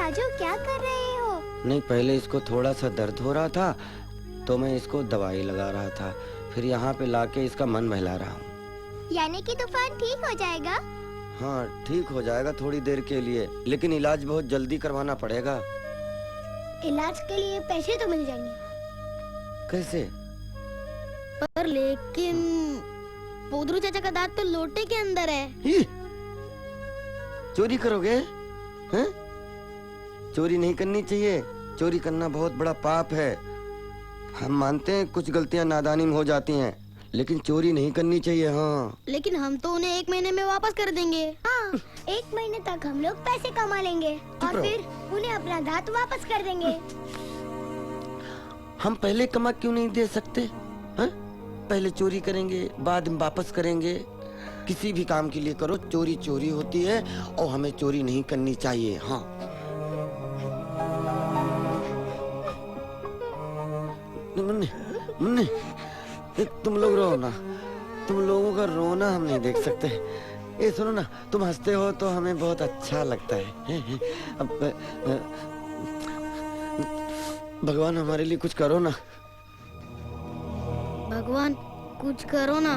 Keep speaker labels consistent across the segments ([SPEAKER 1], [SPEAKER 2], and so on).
[SPEAKER 1] राजू क्या कर रहे हो?
[SPEAKER 2] नहीं, पहले इसको थोड़ा सा दर्द हो रहा था तो मैं इसको दवाई लगा रहा था, फिर यहाँ पे लाके इसका मन बहला रहा हूँ।
[SPEAKER 1] यानी कि तूफान ठीक हो जाएगा?
[SPEAKER 2] हाँ, ठीक हो जाएगा थोड़ी देर के लिए, लेकिन इलाज बहुत जल्दी करवाना पड़ेगा।
[SPEAKER 1] इलाज के लिए पैसे तो मिल जाएंगे।
[SPEAKER 2] कैसे?
[SPEAKER 3] पर लेकिन पोदरू चाचा का दांत तो लोटे के अंदर है।
[SPEAKER 2] चोरी करोगे? हैं? चोरी नहीं करनी चाहिए, चोरी करना बहुत बड़ा पाप है। हम मानते हैं कुछ गलतियां नादानी में हो जाती हैं, लेकिन चोरी नहीं करनी चाहिए। हाँ,
[SPEAKER 3] लेकिन हम तो उन्हें 1 महीने में वापस कर देंगे।
[SPEAKER 1] हाँ, 1 महीने तक हम लोग पैसे कमा लेंगे और फिर उन्हें अपना दांत वापस कर देंगे।
[SPEAKER 2] हम पहले कमा क्यों नहीं दे सकते? हैं? पहले चोरी करेंगे, बाद में वापस करेंगे। किसी भी काम के लिए करो, चोरी चोरी होती है और हमें चोरी नहीं करनी चाहिए। हाँ, मुन्ने, मुन्ने, तुम लोग रो ना, तुम लोगों का रोना हम नहीं देख सकते। ये सुनो ना, तुम हंसते हो तो हमें बहुत अच्छा लगता है। अब भगवान हमारे लिए कुछ करो ना।
[SPEAKER 3] भगवान कुछ करो ना।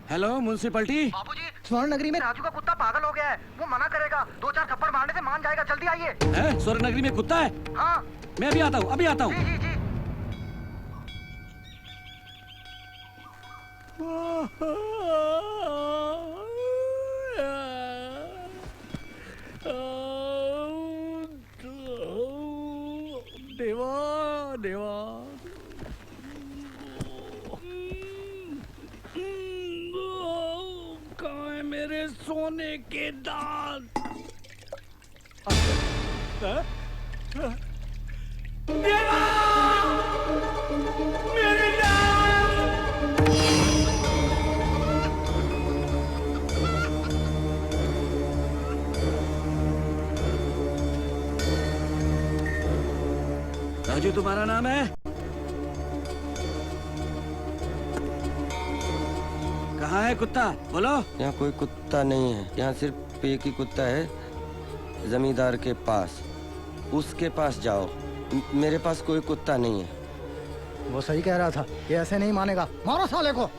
[SPEAKER 4] Hello municipality.
[SPEAKER 5] बाबूजी, स्वर्ण नगरी में राजू का कुत्ता पागल हो गया है। वो मना करेगा, 2-4 थप्पड़ मारने से मान जाएगा। जल्दी आइए।
[SPEAKER 4] है? स्वर्ण नगरी में कुत्ता है?
[SPEAKER 5] हाँ।
[SPEAKER 4] मैं अभी आता हूँ, अभी आता हूँ।
[SPEAKER 5] जी जी जी।
[SPEAKER 4] देवा देवा, कहाँ है मेरे सोने के दांत? देवा, मेरे दांत! राजू तुम्हारा नाम है? कहाँ है कुत्ता? बोलो।
[SPEAKER 2] यहाँ कोई कुत्ता नहीं है, यहाँ सिर्फ एक ही कुत्ता है, जमींदार के पास। उसके पास जाओ, मेरे पास कोई कुत्ता नहीं है।
[SPEAKER 5] वो सही कह रहा था, ये ऐसे नहीं मानेगा। मारो साले को।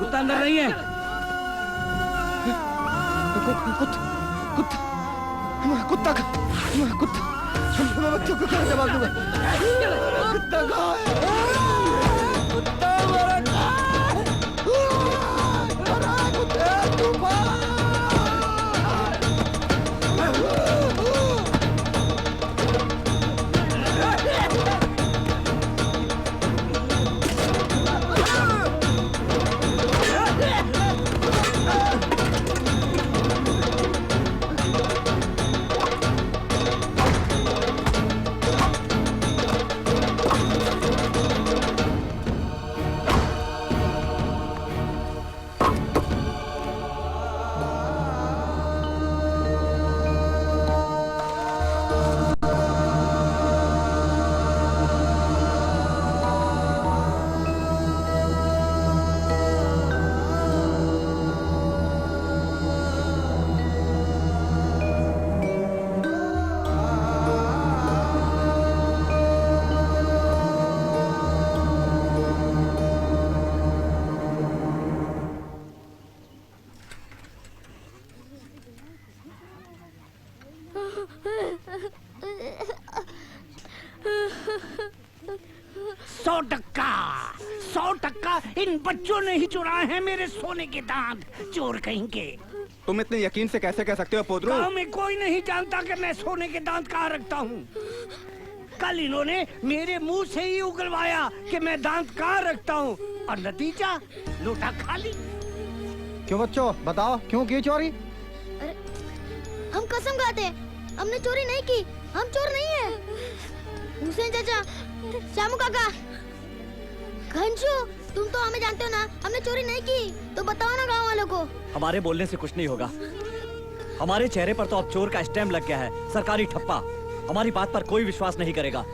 [SPEAKER 4] कुत्ता अंदर नहीं है।
[SPEAKER 5] कुत्ता मैं बच्चों को क्या जवाब दूंगा? कुत्ता कहाँ है? कुत्ता हमारा कहाँ है? कुत्ता तूफान!
[SPEAKER 4] 100% इन बच्चों ने ही चुराए हैं मेरे सोने के दांत। चोर कहीं के।
[SPEAKER 5] तुम इतने यकीन से कैसे कह सकते हो पोद्रू?
[SPEAKER 4] गाँव में कोई नहीं जानता कि मैं सोने के दांत कहाँ रखता हूँ। कल इन्होंने मेरे मुंह से ही उगलवाया कि मैं दांत कहाँ रखता हूँ, और नतीजा लोटा खाली।
[SPEAKER 6] क्यों बच्चों बताओ, क्यों की चोरी?
[SPEAKER 3] अरे हम कसम खाते हैं, हमने चोरी नहीं की, हम चोर नहीं है। हुसैन चाचा, श्यामू काका, घंशू, तुम तो हमें जानते हो ना, हमने चोरी नहीं की, तो बताओ ना गांव वालों को।
[SPEAKER 7] हमारे बोलने से कुछ नहीं होगा। हमारे चेहरे पर तो अब चोर का स्टैम्प लग गया है, सरकारी ठप्पा। हमारी बात पर कोई विश्वास नहीं करेगा।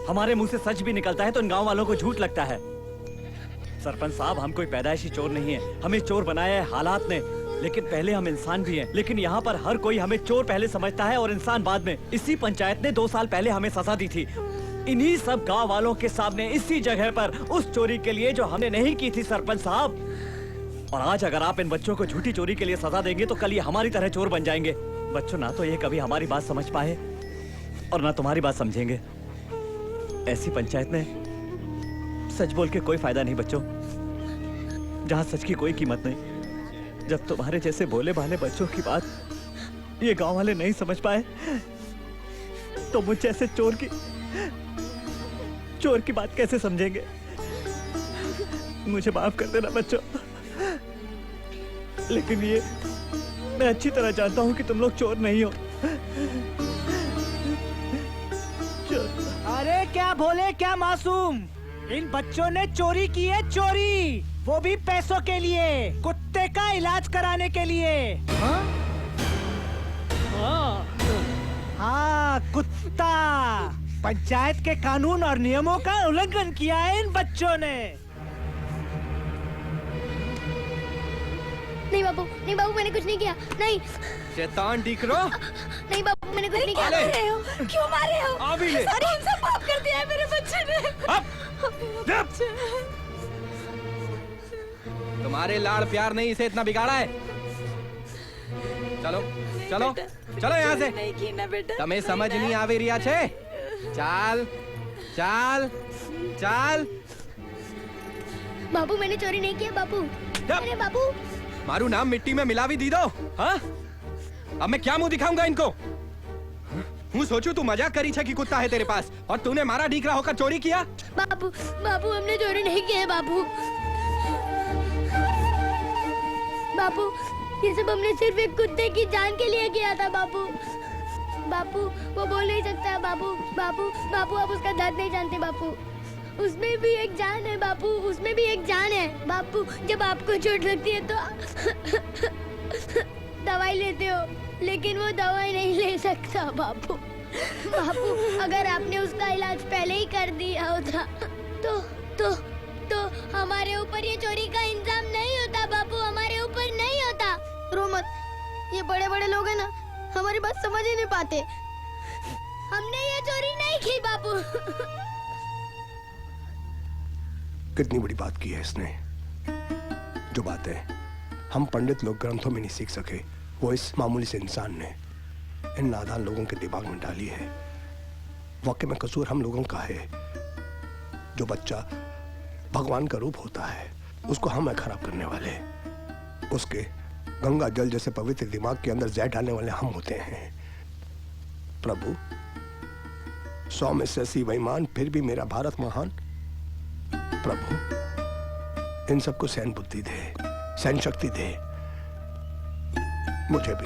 [SPEAKER 7] हमारे मुंह से सच भी निकलता है तो इन गांव वालों को झूठ लगता है। सरपंच साहब, हम कोई पैदाइशी चोर नहीं है, हमें चोर बनाया है हालात ने, लेकिन पहले हम इंसान भी हैं। लेकिन यहाँ पर हर कोई हमें चोर पहले समझता है और इंसान बाद में। इसी पंचायत ने 2 साल पहले हमें सजा दी थी, इन्हीं सब गांव वालों के सामने, इसी जगह पर, उस चोरी के लिए जो हमने नहीं की थी सरपंच साहब। और आज अगर आप इन बच्चों को झूठी चोरी के लिए सजा देंगे तो कल ये हमारी तरह चोर बन जाएंगे। बच्चों, ना तो ये कभी हमारी बात समझ पाए और ना तुम्हारी बात समझेंगे। ऐसी पंचायत में सच बोल के कोई फायदा नहीं बच्चों, जहाँ सच की कोई कीमत नहीं। जब तुम्हारे जैसे भोले भाले बच्चों की बात ये गांव वाले नहीं समझ पाए तो मुझ जैसे चोर की बात कैसे समझेंगे? मुझे माफ कर देना बच्चों, लेकिन ये मैं अच्छी तरह जानता हूँ कि तुम लोग चोर नहीं हो।
[SPEAKER 4] अरे क्या भोले, क्या मासूम, इन बच्चों ने चोरी की है, चोरी, वो भी पैसों के लिए, कुत्ते का इलाज कराने के लिए। हाँ, कुत्ता। पंचायत के कानून और नियमों का उल्लंघन किया है इन बच्चों ने।
[SPEAKER 3] नहीं बाबू, नहीं बाबू, मैंने कुछ नहीं किया, नहीं।
[SPEAKER 5] शैतान दिख रो।
[SPEAKER 3] नहीं बाबू, मैंने कुछ नहीं किया।
[SPEAKER 5] अरे!
[SPEAKER 3] मार रहे हो? क्यों मार रहे हो?
[SPEAKER 5] आ भी ले।
[SPEAKER 3] सॉरी, हमसे माफ कर दिया है मेरे बच्चे ने।
[SPEAKER 5] तुम्हारे लाड़ प्यार नहीं इसे इतना बिगाड़ा है। चलो चलो चलो यहाँ से।
[SPEAKER 8] नहीं की ना बेटा।
[SPEAKER 5] तमें समझ नहीं आवी रिया छे। चाल चाल चाल।
[SPEAKER 3] बाबू, मैंने चोरी नहीं किया बाबू। अरे बाबू,
[SPEAKER 5] मारू नाम मिट्टी में मिला भी दी दो। हाँ? अब मैं क्या मुंह दिखाऊंगा इनको? हूँ सोचू तू मजाक करी छे कि कुत्ता है तेरे पास और तूने मारा डीकरा होकर चोरी किया।
[SPEAKER 3] बाबू, बाबू, हमने चोरी नहीं की है बाबू। बाबू, ये सब हमने सिर्फ एक कुत्ते की जान के लिए किया था बाबू। बाबू, वो बोल नहीं सकता बाबू। बाबू, बाबू, आप उसका दर्द नहीं जानते बाबू। उसमें भी एक जान है बापू, उसमें भी एक जान है बापू। जब आपको चोट लगती है तो दवाई लेते हो, लेकिन वो दवाई नहीं ले सकता बापू। बापू, अगर आपने उसका इलाज पहले ही कर दिया होता तो हमारे ऊपर ये चोरी का इंजाम नहीं होता बापू, हमारे ऊपर नहीं होता। रो मत, ये बड़े बड़े लोग हैं ना, हमारी बात समझ ही नहीं पाते। हमने ये चोरी नहीं की बापू।
[SPEAKER 9] कितनी बड़ी बात की है इसने। जो बातें हम पंडित लोग ग्रंथों में नहीं सीख सके, वो इस मामूली से इंसान ने इन नादान लोगों के दिमाग में डाली है। वाकई में कसूर हम लोगों का है। जो बच्चा भगवान का रूप होता है उसको हम है खराब करने वाले। उसके गंगा जल जैसे पवित्र दिमाग के अंदर जहर डालने वाले हम होते हैं। प्रभु, 100 में से 80 बेईमान, फिर भी मेरा भारत महान। प्रभु, इन सबको सहन बुद्धि दे, सहन शक्ति दे। मुझे भी